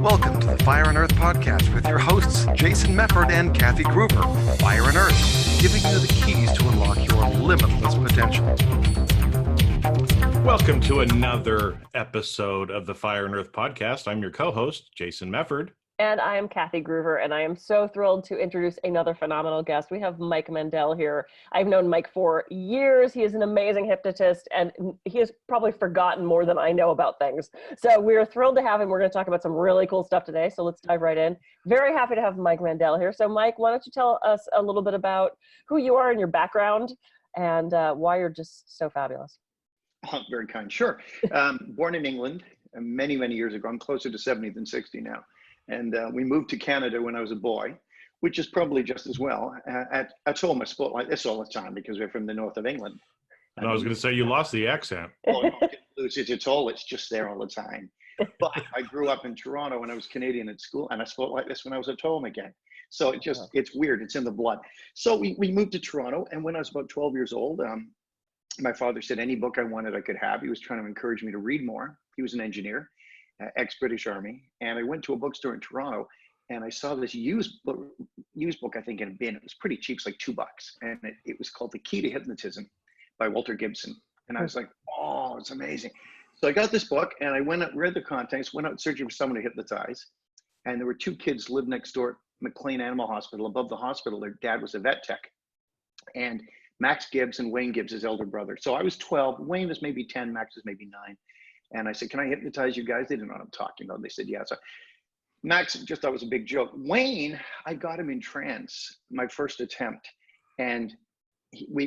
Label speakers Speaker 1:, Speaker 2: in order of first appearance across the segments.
Speaker 1: Welcome to the Fire and Earth podcast with your hosts, Jason Mefford and Kathy Gruber. Fire and Earth, giving you the keys to unlock your limitless potential.
Speaker 2: Welcome to another episode of the Fire and Earth podcast. I'm your co-host, Jason Mefford.
Speaker 3: And I am Kathy Gruber, and I am so thrilled to introduce another phenomenal guest. We have Mike Mandel here. I've known Mike for years. He is an amazing hypnotist, and he has probably forgotten more than I know about things. So we're thrilled to have him. We're going to talk about some really cool stuff today, so let's dive right in. Very happy to have Mike Mandel here. So Mike, why don't you tell us a little bit about who you are and your background, and why you're just so fabulous.
Speaker 4: Oh, very kind. Sure. Born in England many, many years ago. I'm closer to 70 than 60 now. And we moved to Canada when I was a boy, which is probably just as well. At home, I spoke like this all the time because we're from the north of England.
Speaker 2: And I was going to say, you lost the accent.
Speaker 4: Well, no, lose it at all. It's just there all the time. But I grew up in Toronto when I was Canadian at school, and I spoke like this when I was at home again. So it's weird. It's in the blood. So we moved to Toronto, and when I was about 12 years old, my father said any book I wanted I could have. He was trying to encourage me to read more. He was an engineer. Ex-British Army, and I went to a bookstore in Toronto, and I saw this used book, I think, in a bin. It was pretty cheap, it's like $2, and it was called The Key to Hypnotism by Walter Gibson, and I was like, oh, it's amazing. So I got this book, and I went out, read the contents, went out searching for someone to hypnotize, and there were two kids lived next door at McLean Animal Hospital. Above the hospital, their dad was a vet tech, and Max Gibbs and Wayne Gibbs, his elder brother. So I was 12, Wayne was maybe 10, Max was maybe 9. And I said, can I hypnotize you guys? They didn't know what I'm talking about. They said, yeah. So Max just thought it was a big joke. Wayne, I got him in trance, my first attempt. And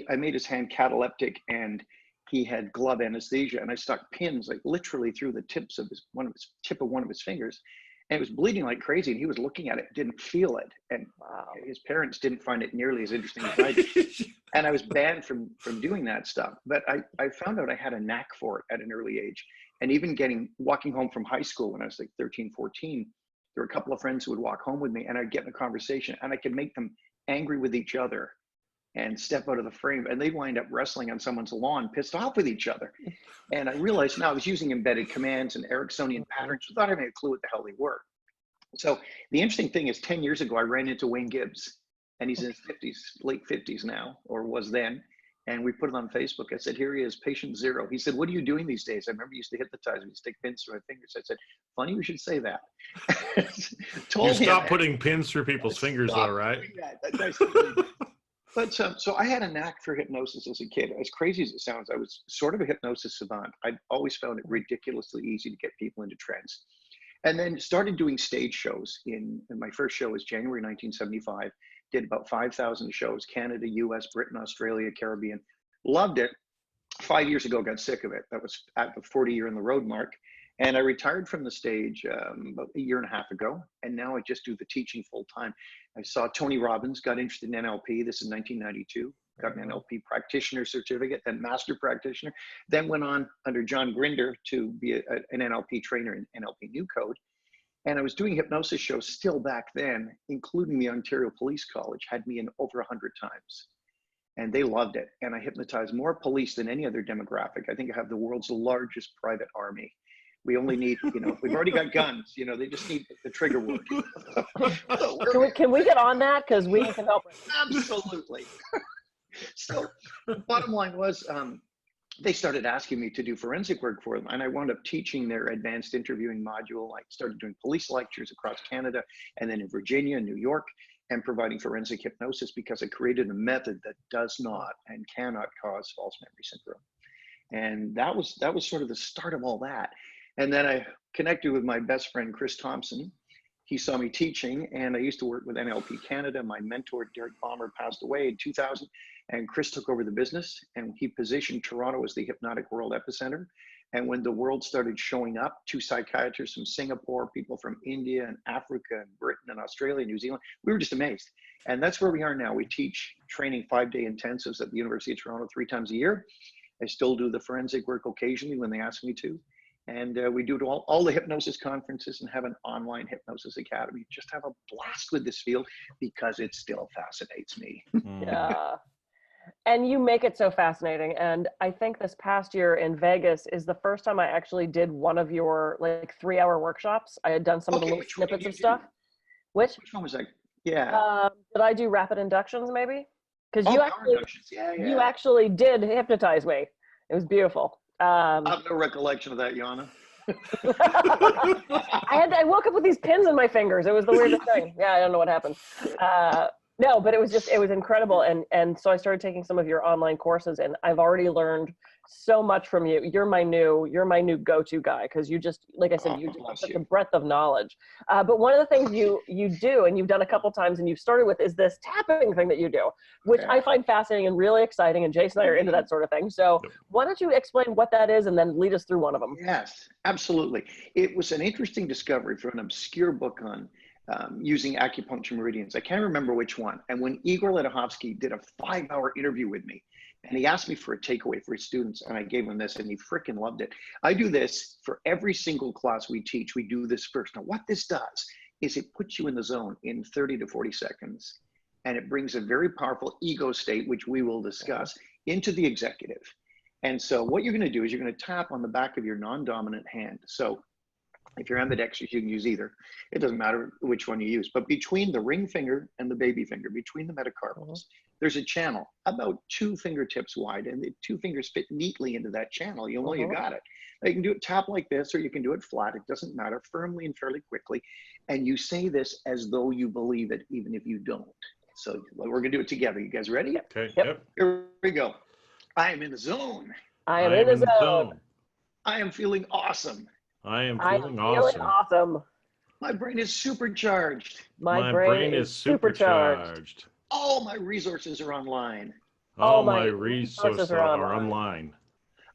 Speaker 4: I made his hand cataleptic, and he had glove anesthesia. And I stuck pins like literally through the tip of one of his fingers. And it was bleeding like crazy. And he was looking at it, didn't feel it. And his parents didn't find it nearly as interesting as I did. And I was banned from doing that stuff. But I found out I had a knack for it at an early age. And even walking home from high school when I was like 13, 14, there were a couple of friends who would walk home with me, and I'd get in a conversation, and I could make them angry with each other and step out of the frame, and they'd wind up wrestling on someone's lawn, pissed off with each other. And I realized now I was using embedded commands and Ericksonian patterns without having a clue what the hell they were. So the interesting thing is 10 years ago, I ran into Wayne Gibbs, and he's in his 50s, late 50s now, or was then. And we put it on Facebook. I said, here he is, patient zero. He said, what are you doing these days? I remember you used to hypnotize me, stick pins through my fingers. I said, funny you should say that.
Speaker 2: You stop putting pins through people's fingers though, right?
Speaker 4: But so I had a knack for hypnosis as a kid. As crazy as it sounds, I was sort of a hypnosis savant. I always found it ridiculously easy to get people into trance. And then started doing stage shows. And my first show was January 1975. Did about 5,000 shows, Canada, US, Britain, Australia, Caribbean. Loved it. 5 years ago, got sick of it. That was at the 40-year in the road mark. And I retired from the stage about a year and a half ago. And now I just do the teaching full time. I saw Tony Robbins, got interested in NLP. This is 1992. Got an NLP practitioner certificate, then master practitioner. Then went on under John Grinder to be an NLP trainer in NLP New Code. And I was doing hypnosis shows still back then, including the Ontario Police College, had me in over 100 times. And they loved it. And I hypnotized more police than any other demographic. I think I have the world's largest private army. We only need, we've already got guns, they just need the trigger word.
Speaker 3: Can we get on that? Because we can help.
Speaker 4: Absolutely. So the bottom line was, they started asking me to do forensic work for them. And I wound up teaching their advanced interviewing module. I started doing police lectures across Canada and then in Virginia and New York, and providing forensic hypnosis because I created a method that does not and cannot cause false memory syndrome. And that was sort of the start of all that. And then I connected with my best friend, Chris Thompson. He saw me teaching, and I used to work with NLP Canada. My mentor, Derek Balmer, passed away in 2000, and Chris took over the business, and he positioned Toronto as the hypnotic world epicenter. And when the world started showing up, 2 psychiatrists from Singapore, people from India and Africa and Britain and Australia, New Zealand, we were just amazed. And that's where we are now. We teach training 5-day intensives at the University of Toronto 3 times a year. I still do the forensic work occasionally when they ask me to. And we do all the hypnosis conferences and have an online hypnosis academy. Just have a blast with this field because it still fascinates me.
Speaker 3: Yeah. And you make it so fascinating. And I think this past year in Vegas is the first time I actually did one of your like 3-hour workshops. I had done some of the little snippets of stuff. Which
Speaker 4: one was that? Yeah.
Speaker 3: Did I do rapid inductions maybe? Because you
Speaker 4: yeah.
Speaker 3: actually did hypnotize me. It was beautiful.
Speaker 4: I have no recollection of that, Yana.
Speaker 3: I woke up with these pins in my fingers. It was the weirdest thing. Yeah, I don't know what happened. No, but it was incredible. And so I started taking some of your online courses, and I've already learned so much from you. You're my new go-to guy, because you just, like I said, you just have such a breadth of knowledge. But one of the things you do, and you've done a couple times, and you've started with, is this tapping thing that you do, which I find fascinating and really exciting. And Jason and I are into that sort of thing. So why don't you explain what that is, and then lead us through one of them?
Speaker 4: Yes, absolutely. It was an interesting discovery from an obscure book on using acupuncture meridians. I can't remember which one. And when Igor Ledohovsky did a 5-hour interview with me, and he asked me for a takeaway for his students, and I gave him this, and he freaking loved it. I do this for every single class we teach. We do this first. Now, what this does is it puts you in the zone in 30 to 40 seconds, and it brings a very powerful ego state, which we will discuss, into the executive. And so what you're going to do is you're going to tap on the back of your non-dominant hand. So if you're ambidextrous, you can use either. It doesn't matter which one you use. But between the ring finger and the baby finger, between the metacarpals, there's a channel about 2 fingertips wide, and the 2 fingers fit neatly into that channel. You'll know you got it. Now, you can do it tap like this, or you can do it flat. It doesn't matter, firmly and fairly quickly. And you say this as though you believe it, even if you don't. So we're going to do it together. You guys ready?
Speaker 2: Okay.
Speaker 3: Yep.
Speaker 4: Here we go. I am in the zone.
Speaker 3: I am in the zone.
Speaker 4: I am feeling awesome.
Speaker 2: I am feeling awesome.
Speaker 4: My brain is supercharged.
Speaker 3: My brain is supercharged.
Speaker 4: All my resources are online.
Speaker 2: All my resources are online.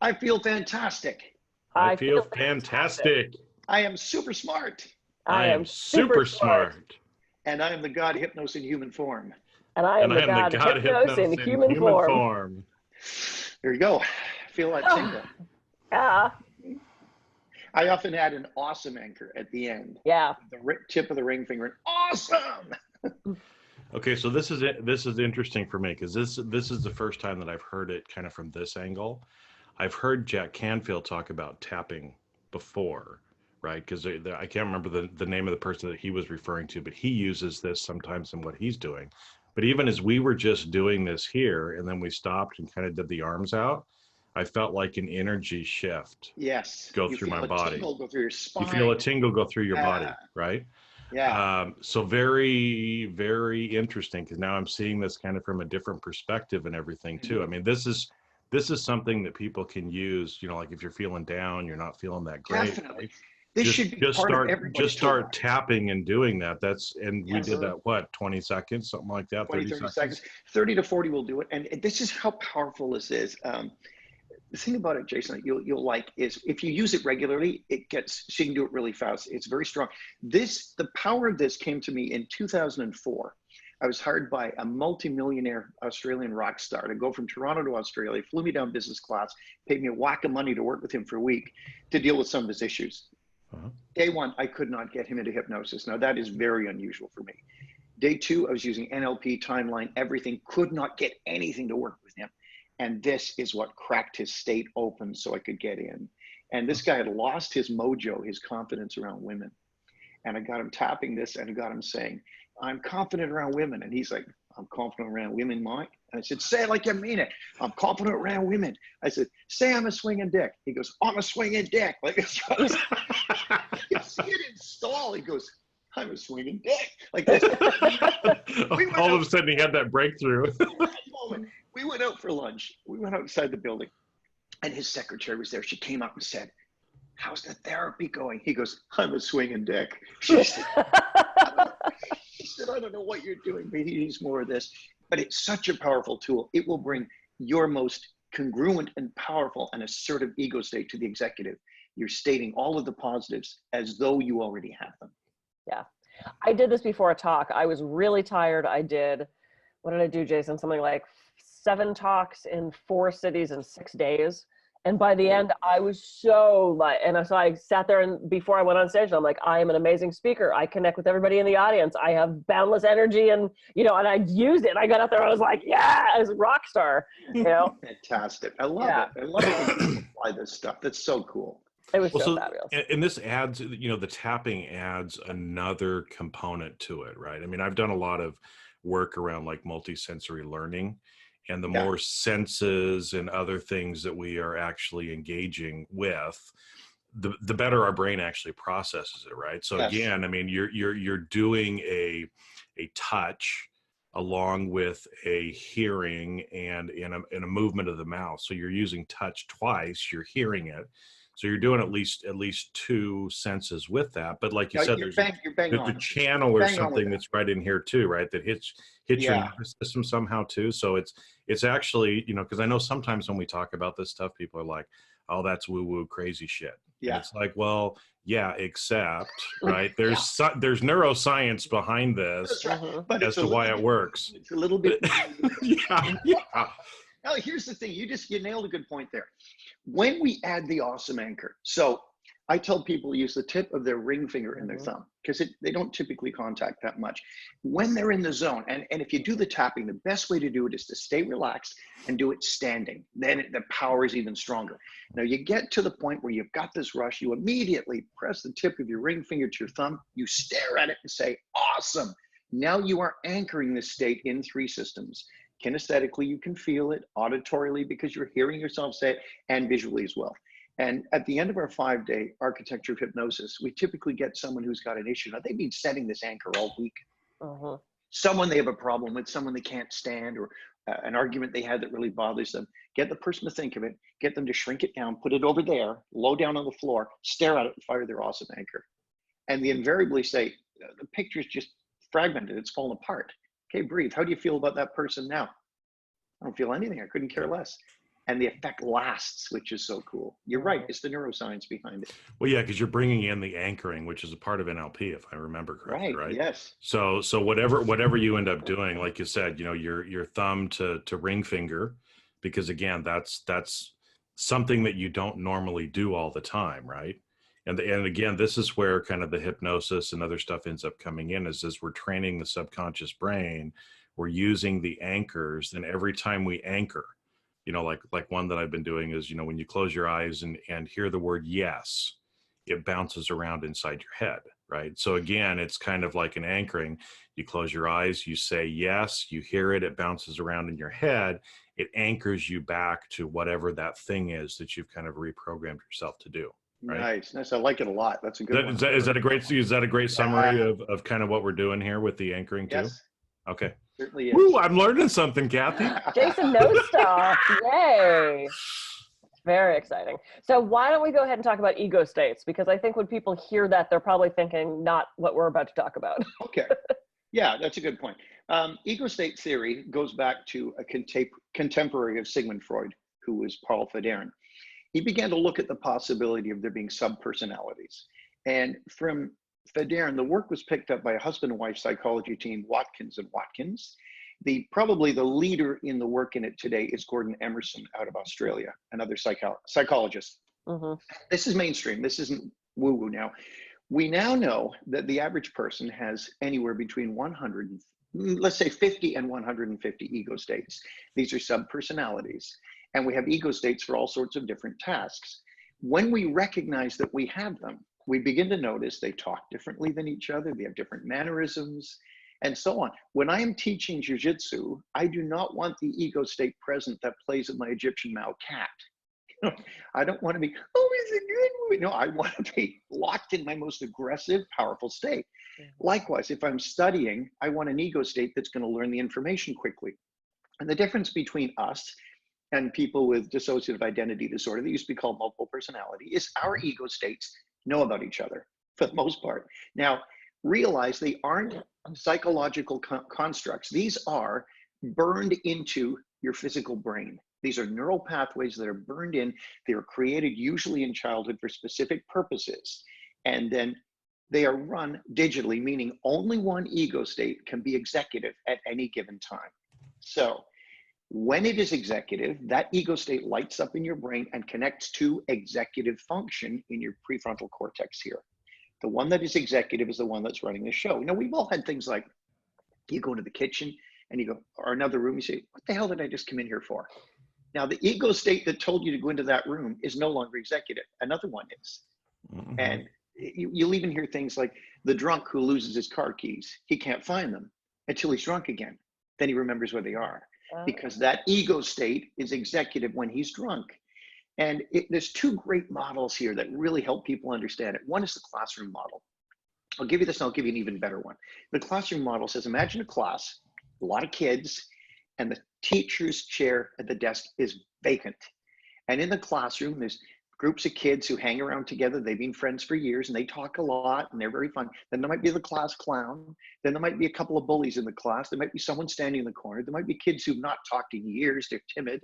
Speaker 4: I feel fantastic.
Speaker 2: I feel fantastic.
Speaker 4: I am super smart.
Speaker 2: I am super smart.
Speaker 4: And I am the God Hypnos in human form.
Speaker 3: And I am the God Hypnos in human form.
Speaker 4: There you go. I feel that tingle.
Speaker 3: Yeah.
Speaker 4: I often add an awesome anchor at the end.
Speaker 3: Yeah.
Speaker 4: The tip of the ring finger. Awesome.
Speaker 2: Okay, so this is interesting for me, because this is the first time that I've heard it kind of from this angle. I've heard Jack Canfield talk about tapping before, right? Because I can't remember the name of the person that he was referring to, but he uses this sometimes in what he's doing. But even as we were just doing this here, and then we stopped and kind of did the arms out, I felt like an energy shift go through my body.
Speaker 4: Tingle go through your spine.
Speaker 2: You feel a tingle go through your body, right?
Speaker 4: Yeah.
Speaker 2: So very, very interesting, because now I'm seeing this kind of from a different perspective and everything too. I mean, this is something that people can use, like if you're feeling down, you're not feeling that great.
Speaker 4: Definitely. Right? This should be part of everybody's
Speaker 2: start tapping and doing that. We did that, 20 seconds, something like that?
Speaker 4: 30 seconds. 30 to 40 will do it. And this is how powerful this is. The thing about it, Jason, you'll like is if you use it regularly, so you can do it really fast. It's very strong. The power of this came to me in 2004. I was hired by a multi-millionaire Australian rock star to go from Toronto to Australia, flew me down business class, paid me a whack of money to work with him for a week to deal with some of his issues. Day 1, I could not get him into hypnosis. Now that is very unusual for me. Day 2, I was using NLP, timeline, everything, could not get anything to work with him. And this is what cracked his state open so I could get in. And this guy had lost his mojo, his confidence around women. And I got him tapping this, and I got him saying, I'm confident around women. And he's like, I'm confident around women, Mike. And I said, say it like you mean it. I'm confident around women. I said, say I'm a swinging dick. He goes, I'm a swinging dick. Like this. You see it install. He goes, I'm a swinging dick. Like this.
Speaker 2: All of a sudden he had that breakthrough.
Speaker 4: We went out for lunch. We went outside the building, and his secretary was there. She came up and said, how's the therapy going? He goes, I'm a swinging dick. She said, I don't know what you're doing, but he needs more of this. But it's such a powerful tool. It will bring your most congruent and powerful and assertive ego state to the executive. You're stating all of the positives as though you already have them.
Speaker 3: Yeah. I did this before a talk. I was really tired. What did I do, Jason? Something like 7 talks in 4 cities in 6 days. And by the end, I was so like, and so I sat there, and before I went on stage, I'm like, I am an amazing speaker. I connect with everybody in the audience. I have boundless energy, and and I used it. I got out there, I was like, yeah, I was a rock star.
Speaker 4: Fantastic. I love it. I love it when you apply this stuff. That's so cool.
Speaker 3: It was so fabulous.
Speaker 2: And this adds, the tapping adds another component to it, right? I mean, I've done a lot of work around like multisensory learning, and the more senses and other things that we are actually engaging with, the better our brain actually processes it, right? So again, I mean, you're doing a touch along with a hearing and in a movement of the mouth. So you're using touch twice, you're hearing it. So you're doing at least two senses with that. But like you said, there's a channel or something that's right in here too, right? That hits your nervous system somehow too. So it's actually, because I know sometimes when we talk about this stuff, people are like, oh, that's woo-woo crazy shit. Yeah. And it's like, well, yeah, except, right? There's neuroscience behind this but as to why it works.
Speaker 4: It's a little bit.
Speaker 2: yeah.
Speaker 4: Now, here's the thing. You nailed a good point there. When we add the awesome anchor, so I tell people to use the tip of their ring finger in their thumb, because they don't typically contact that much. When they're in the zone, and if you do the tapping, the best way to do it is to stay relaxed and do it standing. Then the power is even stronger. Now you get to the point where you've got this rush, you immediately press the tip of your ring finger to your thumb, you stare at it and say, awesome. Now you are anchoring this state in 3 systems. Kinesthetically, you can feel it, auditorily because you're hearing yourself say it, and visually as well. And at the end of our 5-day architecture of hypnosis, we typically get someone who's got an issue. Now, they've been setting this anchor all week. Someone they have a problem with, someone they can't stand, or an argument they had that really bothers them. Get the person to think of it, get them to shrink it down, put it over there, low down on the floor, stare at it, and fire their awesome anchor. And they invariably say, the picture's just fragmented, it's fallen apart. Okay, breathe. How do you feel about that person now? I don't feel anything. I couldn't care less. And the effect lasts, which is so cool. You're right. It's the neuroscience behind it.
Speaker 2: Well, yeah, because you're bringing in the anchoring, which is a part of NLP, if I remember correctly, right?
Speaker 4: Yes.
Speaker 2: So whatever you end up doing, like you said, your thumb to ring finger, because again, that's something that you don't normally do all the time, right? And again, this is where kind of the hypnosis and other stuff ends up coming in, is as we're training the subconscious brain, we're using the anchors. And every time we anchor, like one that I've been doing is, when you close your eyes and hear the word yes, it bounces around inside your head, right? So again, it's kind of like an anchoring. You close your eyes, you say yes, you hear it, it bounces around in your head. It anchors you back to whatever that thing is that you've kind of reprogrammed yourself to do. Right?
Speaker 4: Nice. I like it a lot. That's a good one.
Speaker 2: Is that a great summary of kind of what we're doing here with the anchoring too?
Speaker 4: Yes.
Speaker 2: Okay.
Speaker 4: Certainly is.
Speaker 2: Woo, I'm learning something, Kathy.
Speaker 3: Jason knows stuff. Yay. Very exciting. So why don't we go ahead and talk about ego states? Because I think when people hear that, they're probably thinking not what we're about to talk about.
Speaker 4: Okay. Yeah, that's a good point. Ego state theory goes back to a contemporary of Sigmund Freud, who was Paul Federn. He began to look at the possibility of there being subpersonalities. And from Federn, the work was picked up by a husband and wife psychology team, Watkins and Watkins. Probably the leader in the work in it today is Gordon Emerson out of Australia, another psychologist. This is mainstream. This isn't woo-woo now. We now know that the average person has anywhere between 100, let's say 50 and 150 ego states. These are subpersonalities. And we have ego states for all sorts of different tasks. When we recognize that we have them, we begin to notice they talk differently than each other. They have different mannerisms and so on. When I am teaching jujitsu, I do not want the ego state present that plays with my Egyptian Mao cat. I don't want to be, oh, is it good? No, I want to be locked in my most aggressive, powerful state. Likewise, if I'm studying, I want an ego state that's going to learn the information quickly. And the difference between us and people with dissociative identity disorder, that used to be called multiple personality, is our ego states know about each other for the most part. Now, realize they aren't psychological constructs. These are burned into your physical brain. These are neural pathways that are burned in. They are created usually in childhood for specific purposes. And then they are run digitally, meaning only one ego state can be executive at any given time. So When it is executive, that ego state lights up in your brain and connects to executive function in your prefrontal cortex here. The one that is executive is the one that's running the show. Now, we've all had things like you go into the kitchen and you go, or another room, you say, what the hell did I just come in here for? Now, the ego state that told you to go into that room is no longer executive. Another one is. Mm-hmm. And you'll even hear things like the drunk who loses his car keys. He can't find them until he's drunk again. Then he remembers where they are. Because that ego state is executive when he's drunk. And there's two great models here that really help people understand it. One is the classroom model. I'll give you this and I'll give you an even better one. The classroom model says, imagine a class, a lot of kids, and the teacher's chair at the desk is vacant. And in the classroom, there's groups of kids who hang around together. They've been friends for years and they talk a lot and they're very fun. Then there might be the class clown. Then there might be a couple of bullies in the class. There might be someone standing in the corner. There might be kids who've not talked in years. They're timid.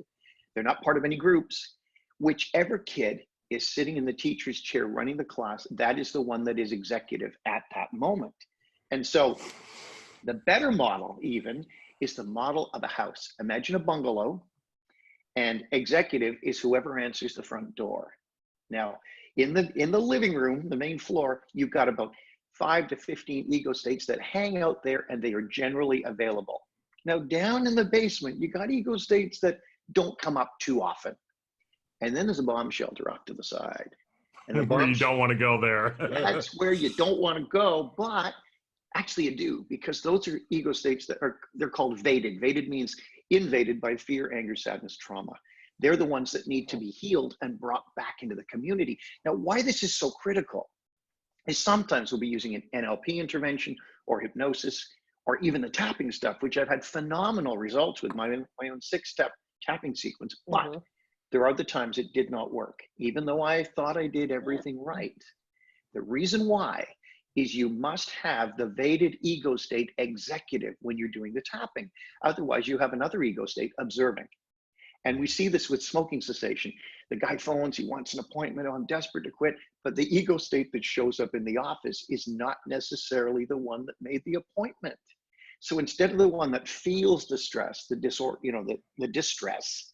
Speaker 4: They're not part of any groups. Whichever kid is sitting in the teacher's chair running the class, that is the one that is executive at that moment. And so the better model even is the model of a house. Imagine a bungalow, and executive is whoever answers the front door. Now, in the living room, the main floor, you've got about 5 to 15 ego states that hang out there and they are generally available. Now, down in the basement, you got ego states that don't come up too often. And then there's a bomb shelter off to the side. And
Speaker 2: where you don't want to go there.
Speaker 4: That's where you don't want to go, but actually you do, because those are ego states they're called vaded. Vaded means invaded by fear, anger, sadness, trauma. They're the ones that need to be healed and brought back into the community. Now, why this is so critical is sometimes we'll be using an NLP intervention or hypnosis or even the tapping stuff, which I've had phenomenal results with my own 6-step tapping sequence, but there are the times it did not work, even though I thought I did everything right. The reason why is you must have the vaded ego state executive when you're doing the tapping. Otherwise, you have another ego state observing. And we see this with smoking cessation. The guy phones, he wants an appointment, oh, I'm desperate to quit. But the ego state that shows up in the office is not necessarily the one that made the appointment. So instead of the one that feels the stress, the distress,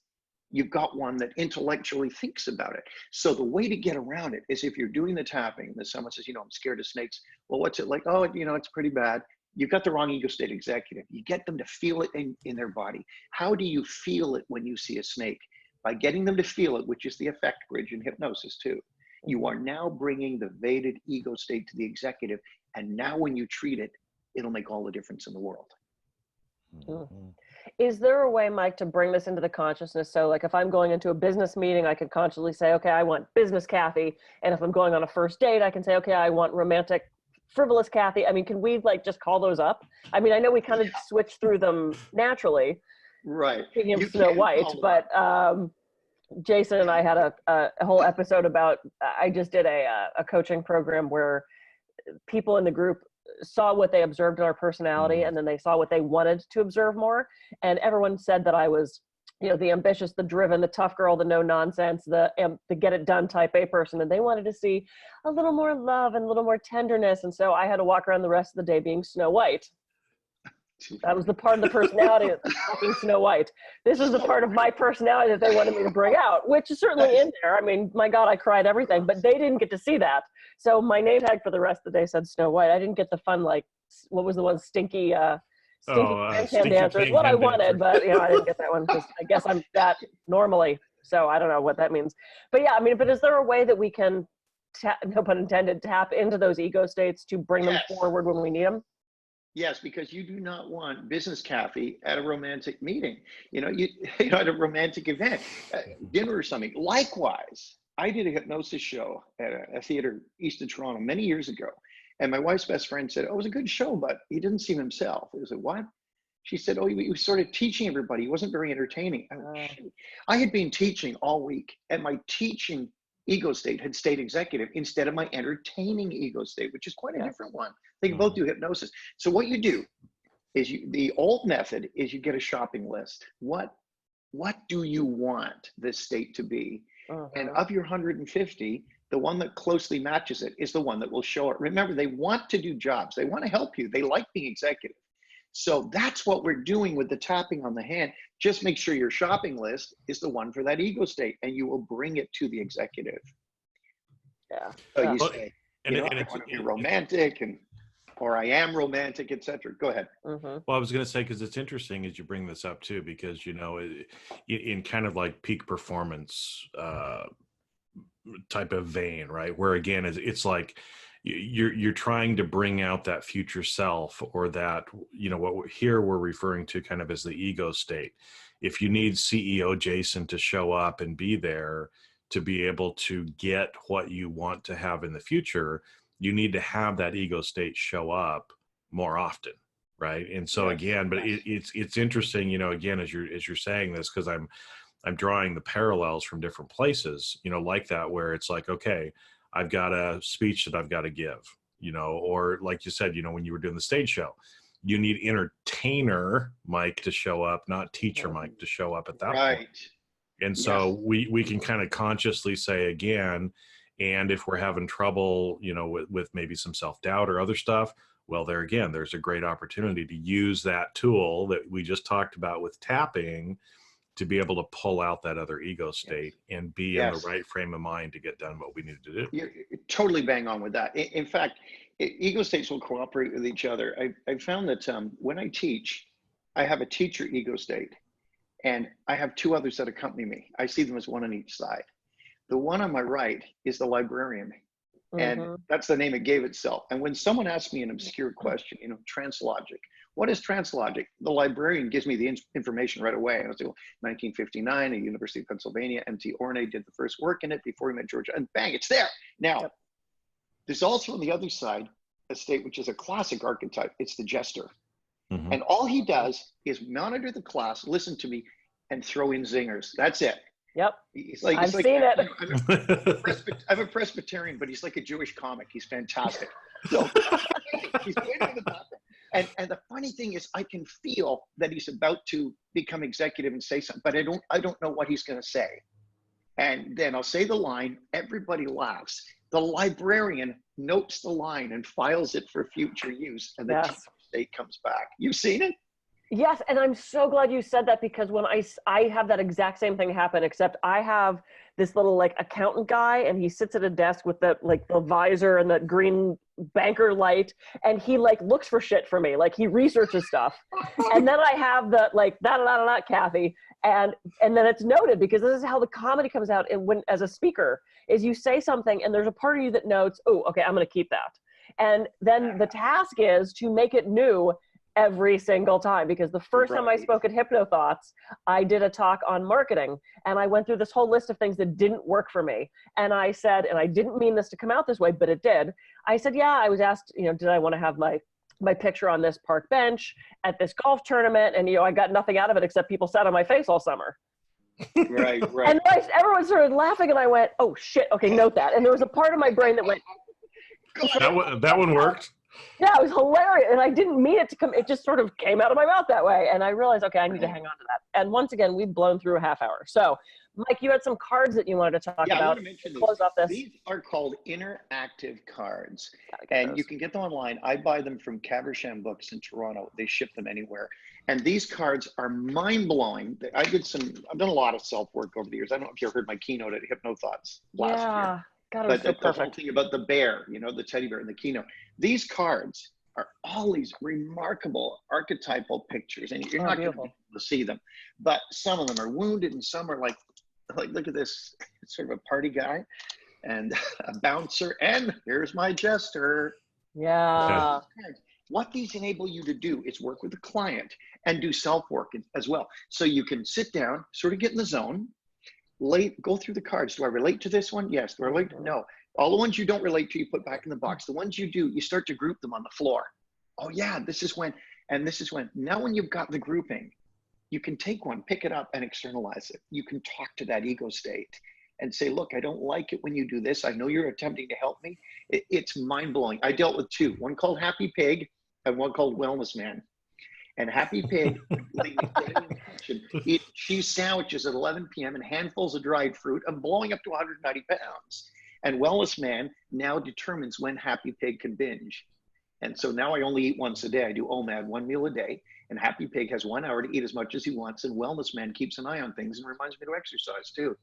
Speaker 4: you've got one that intellectually thinks about it. So the way to get around it is if you're doing the tapping, and someone says, I'm scared of snakes. Well, what's it like? Oh, it's pretty bad. You've got the wrong ego state executive. You get them to feel it in their body. How do you feel it when you see a snake? By getting them to feel it, which is the affect bridge in hypnosis too. You are now bringing the vaded ego state to the executive. And now when you treat it, it'll make all the difference in the world.
Speaker 3: Mm-hmm. Is there a way, Mike, to bring this into the consciousness? So like if I'm going into a business meeting, I could consciously say, okay, I want business Kathy. And if I'm going on a first date, I can say, okay, I want romantic frivolous Kathy. I mean, can we like just call those up? I mean, I know we kind of switch through them naturally.
Speaker 4: Right.
Speaker 3: Speaking of Snow White, but Jason and I had a whole episode about, I just did a coaching program where people in the group saw what they observed in our personality and then they saw what they wanted to observe more. And everyone said that I was, the ambitious, the driven, the tough girl, the no nonsense, the get it done type A person. And they wanted to see a little more love and a little more tenderness. And so I had to walk around the rest of the day being Snow White. That was the part of the personality that's fucking Snow White. This is the part of my personality that they wanted me to bring out, which is certainly in there. I mean, my God, I cried everything, but they didn't get to see that. So my name tag for the rest of the day said Snow White. I didn't get the fun, like, what was the one, Stinky Stinky dancer is what I wanted, but I didn't get that one because I guess I'm that normally. So I don't know what that means. But yeah, I mean, but is there a way that we can, no pun intended, tap into those ego states to bring them forward when we need them?
Speaker 4: Yes, because you do not want business Kathy at a romantic meeting, at a romantic event, dinner or something. Likewise, I did a hypnosis show at a theater east of Toronto many years ago. And my wife's best friend said, oh, it was a good show, but he didn't seem himself. I said, what? She said, oh, he was sort of teaching everybody. He wasn't very entertaining. I had been teaching all week, and my teaching ego state had stayed executive instead of my entertaining ego state, which is quite a different one. They can both do hypnosis. So what you do is the old method is you get a shopping list. What do you want this state to be? And of your 150, the one that closely matches it is the one that will show it. Remember, they want to do jobs. They want to help you. They like being executive. So that's what we're doing with the tapping on the hand. Just make sure your shopping list is the one for that ego state, and you will bring it to the executive.
Speaker 3: Yeah.
Speaker 4: So you
Speaker 2: Well,
Speaker 4: say,
Speaker 2: and
Speaker 4: I
Speaker 2: it's,
Speaker 4: want to be romantic, or I am romantic, etc. Go ahead.
Speaker 2: well, I was going to say, because it's interesting as you bring this up too, because, you know, in kind of like peak performance type of vein, right? Where again, it's like you're trying to bring out that future self, or that, you know, what we're referring to kind of as the ego state. If you need CEO Jason to show up and be there to be able to get what you want to have in the future, you need to have that ego state show up more often, right? And so again, but it's interesting, you know, again, as you're saying this, because I'm drawing the parallels from different places, you know, like that, where it's like, okay, I've got a speech that I've got to give, you know, or like you said, you know, when you were doing the stage show, you need entertainer Mike to show up, not teacher Mike to show up at that point. And so we can kind of consciously say again, and if we're having trouble, you know, with maybe some self-doubt or other stuff, well, there again, there's a great opportunity to use that tool that we just talked about with tapping to be able to pull out that other ego state and be in the right frame of mind to get done what we needed to do.
Speaker 4: You're totally bang on with that. In fact, ego states will cooperate with each other. I found that when I teach, I have a teacher ego state, and I have two others that accompany me. I see them as one on each side. The one on my right is the librarian, and that's the name it gave itself. And when someone asks me an obscure question, you know, translogic, what is translogic? The librarian gives me the information right away. I was 1959 at University of Pennsylvania. M.T. Ornay did the first work in it before he met Georgia, and bang, it's there. Now, there's also on the other side a state which is a classic archetype. It's the jester. And all he does is monitor the class, listen to me, and throw in zingers. That's it.
Speaker 3: Yep.
Speaker 4: I've
Speaker 3: seen it.
Speaker 4: I'm a Presbyterian, but he's like a Jewish comic. He's fantastic. So he's waiting in the background. And the funny thing is, I can feel that he's about to become executive and say something, but I don't know what he's going to say. And then I'll say the line, everybody laughs. The librarian notes the line and files it for future use, and the state comes back. You've seen it?
Speaker 3: Yes, and I'm so glad you said that, because when I have that exact same thing happen, except I have this little like accountant guy, and he sits at a desk with the visor and the green banker light, and he like looks for shit for me, like he researches stuff. And then I have the like da Kathy, and then it's noted, because this is how the comedy comes out. And when as a speaker is you say something and there's a part of you that notes, oh, okay, I'm going to keep that. And then the task is to make it new every single time, because the first time I spoke at HypnoThoughts, I did a talk on marketing, and I went through this whole list of things that didn't work for me. And I said, and I didn't mean this to come out this way, but it did. I said, yeah, I was asked, you know, did I want to have my picture on this park bench at this golf tournament? And, you know, I got nothing out of it except people sat on my face all summer.
Speaker 4: Right.
Speaker 3: And everyone started laughing, and I went, oh shit, okay, note that. And there was a part of my brain that went,
Speaker 2: that one worked.
Speaker 3: Yeah, it was hilarious, and I didn't mean it to come. It just sort of came out of my mouth that way, and I realized, okay, I need to hang on to that. And once again, we've blown through a half hour. So, Mike, you had some cards that you wanted to talk about.
Speaker 4: I want to mention
Speaker 3: close off this.
Speaker 4: These are called interactive cards, and you can get them online. I buy them from Caversham Books in Toronto. They ship them anywhere, and these cards are mind-blowing. I've done a lot of self-work over the years. I don't know if you ever heard my keynote at HypnoThoughts last year.
Speaker 3: God,
Speaker 4: but
Speaker 3: so
Speaker 4: the whole thing about the bear, you know, the teddy bear in the keynote. These cards are all these remarkable archetypal pictures, and you're not going to be able to see them. But some of them are wounded, and some are like look at this, sort of a party guy, and a bouncer, and here's my jester.
Speaker 3: Yeah.
Speaker 4: What these enable you to do is work with the client and do self-work as well. So you can sit down, sort of get in the zone. Go through the cards. Do I relate to this one? Yes. Do I relate to? No. All the ones you don't relate to, you put back in the box. The ones you do, you start to group them on the floor. Oh yeah, this is when, and this is when. Now when you've got the grouping, you can take one, pick it up, and externalize it. You can talk to that ego state and say, look, I don't like it when you do this. I know you're attempting to help me. It's mind-blowing. I dealt with two, one called Happy Pig and one called Wellness Man. And Happy Pig, eat cheese sandwiches at 11 p.m. and handfuls of dried fruit and blowing up to 190 pounds. And Wellness Man now determines when Happy Pig can binge. And so now I only eat once a day. I do OMAD, 1 meal a day. And Happy Pig has 1 hour to eat as much as he wants. And Wellness Man keeps an eye on things and reminds me to exercise too.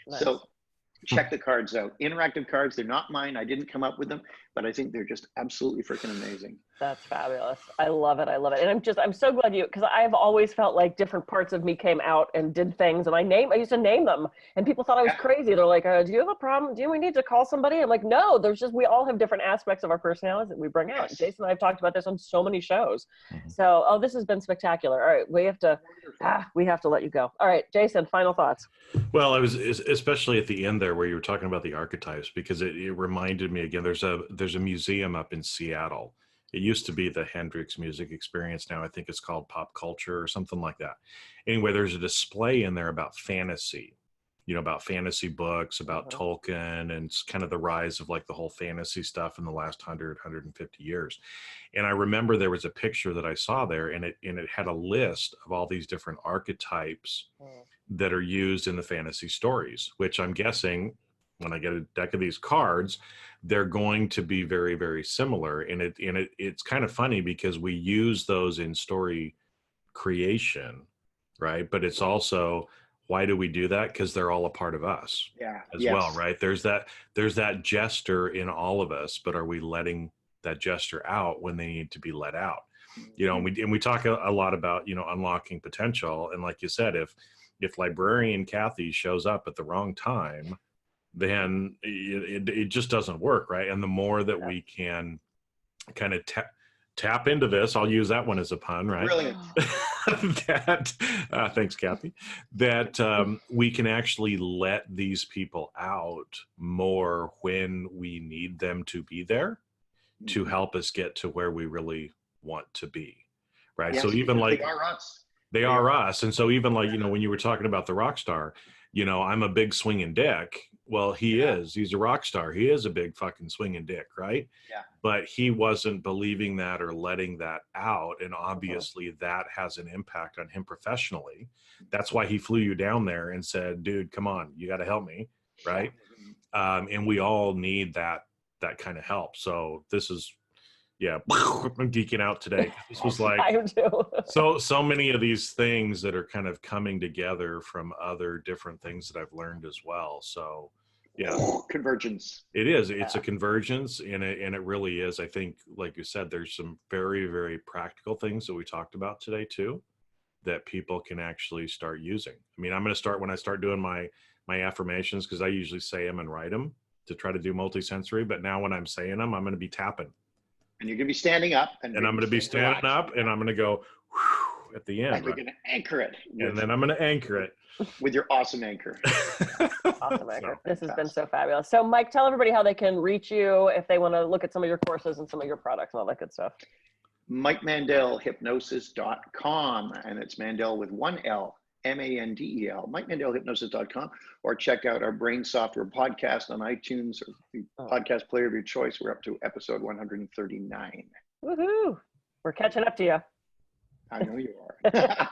Speaker 3: Nice.
Speaker 4: So check the cards out. Interactive cards, they're not mine. I didn't come up with them, but I think they're just absolutely freaking amazing.
Speaker 3: That's fabulous. I love it. I love it. And I'm so glad because I've always felt like different parts of me came out and did things, and I used to name them, and people thought I was crazy. They're like, do you have a problem? Do we need to call somebody? I'm like, no, we all have different aspects of our personalities that we bring out.
Speaker 4: Yes.
Speaker 3: Jason and I have talked about this on so many shows. So, this has been spectacular. All right. We have to let you go. All right, Jason, final thoughts.
Speaker 2: Well, I was especially at the end there where you were talking about the archetypes, because it reminded me again, there's a museum up in Seattle. It used to be the Hendrix Music Experience. Now I think it's called Pop Culture or something like that. Anyway, there's a display in there about fantasy, about fantasy books, about Tolkien, and kind of the rise of like the whole fantasy stuff in the last 150 years. And I remember there was a picture that I saw there, and it had a list of all these different archetypes that are used in the fantasy stories, which I'm guessing when I get a deck of these cards, they're going to be very, very similar. And it's kind of funny because we use those in story creation, right? But it's also, why do we do that? Because they're all a part of us as well, right? There's that jester in all of us, but are we letting that jester out when they need to be let out? And we talk a lot about, unlocking potential. And like you said, if librarian Kathy shows up at the wrong time, then it just doesn't work, right? And the more that we can kind of tap into this, I'll use that one as a pun, right?
Speaker 4: Brilliant.
Speaker 2: Thanks, Kathy. That we can actually let these people out more when we need them to be there to help us get to where we really want to be, right?
Speaker 4: Yes,
Speaker 2: so even like
Speaker 4: they are us.
Speaker 2: They are us. And so even like, when you were talking about the rock star, I'm a big swinging dick. Well, he's a rock star. He is a big fucking swinging dick, right?
Speaker 4: Yeah.
Speaker 2: But he wasn't believing that or letting that out. And obviously that has an impact on him professionally. That's why he flew you down there and said, dude, come on, you got to help me. Right. And we all need that kind of help. So this is, I'm geeking out today. This was like,
Speaker 3: I am too.
Speaker 2: so many of these things that are kind of coming together from other different things that I've learned as well. So
Speaker 4: Convergence.
Speaker 2: it is. It's a convergence, and it really is. I think, like you said, there's some very, very practical things that we talked about today too, that people can actually start using. I mean, I'm going to start when I start doing my affirmations, because I usually say them and write them to try to do multisensory. But now when I'm saying them, I'm going to be tapping.
Speaker 4: And you're going to be standing up.
Speaker 2: And I'm going to be standing up, and I'm going to go whew, at the end.
Speaker 4: And you're going to anchor it.
Speaker 2: And then I'm going to anchor it.
Speaker 4: With your awesome anchor.
Speaker 3: Awesome anchor. This has been so fabulous. So Mike, tell everybody how they can reach you if they want to look at some of your courses and some of your products and all that good stuff.
Speaker 4: Mike Mandel, hypnosis.com. And it's Mandel with 1 L. Mandel, MikeMandelHypnosis.com, or check out our Brain Software podcast on iTunes or the podcast player of your choice. We're up to episode 139.
Speaker 3: Woohoo! We're catching up to you.
Speaker 4: I know you are.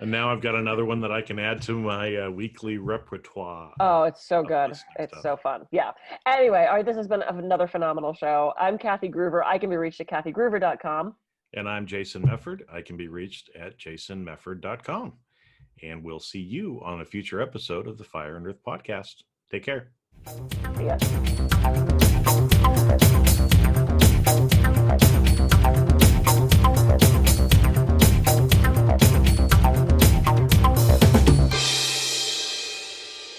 Speaker 2: And now I've got another one that I can add to my weekly repertoire.
Speaker 3: Oh, it's so good. It's so fun. Yeah. Anyway, all right, this has been another phenomenal show. I'm Kathy Groover. I can be reached at kathygroover.com.
Speaker 2: And I'm Jason Mefford. I can be reached at jasonmefford.com. And we'll see you on a future episode of the Fire and Earth podcast. Take care.
Speaker 3: See ya.